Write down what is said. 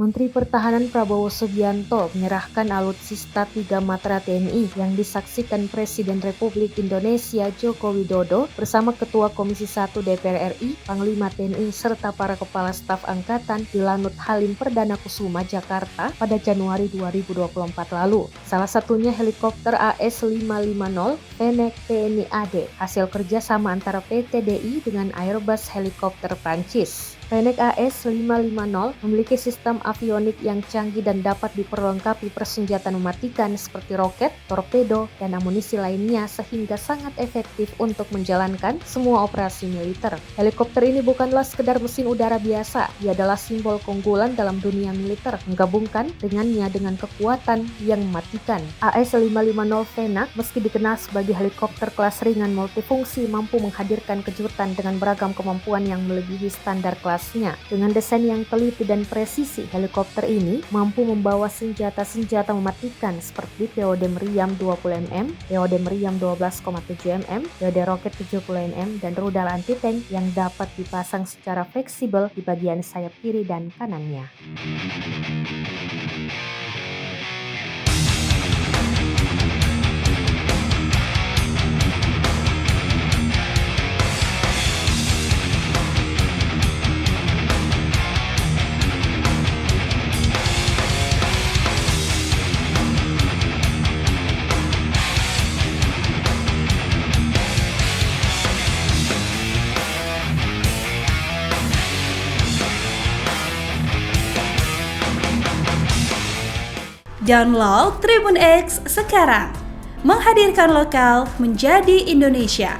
Menteri Pertahanan Prabowo Subianto menyerahkan alutsista 3 Matra TNI yang disaksikan Presiden Republik Indonesia Joko Widodo bersama Ketua Komisi 1 DPR RI, Panglima TNI, serta para Kepala Staf Angkatan di Lanut Halim Perdana Kusuma, Jakarta pada Januari 2024 lalu. Salah satunya helikopter AS550 Fennec TNI AD, hasil kerjasama antara PT DI dengan Airbus helikopter Prancis. Fennec AS550 memiliki sistem avionik yang canggih dan dapat diperlengkapi persenjataan mematikan seperti roket, torpedo, dan amunisi lainnya sehingga sangat efektif untuk menjalankan semua operasi militer. Helikopter ini bukanlah sekedar mesin udara biasa, ia adalah simbol keunggulan dalam dunia militer, menggabungkan dengannya dengan kekuatan yang mematikan. AS550 Fennec meski dikenal sebagai helikopter kelas ringan multifungsi mampu menghadirkan kejutan dengan beragam kemampuan yang melebihi standar kelas. Dengan desain yang teliti dan presisi, helikopter ini mampu membawa senjata-senjata mematikan seperti POD meriam 20 mm, POD meriam 12,7 mm, POD roket 70 mm, dan rudal anti-tank yang dapat dipasang secara fleksibel di bagian sayap kiri dan kanannya. Download Tribun X sekarang, menghadirkan lokal menjadi Indonesia.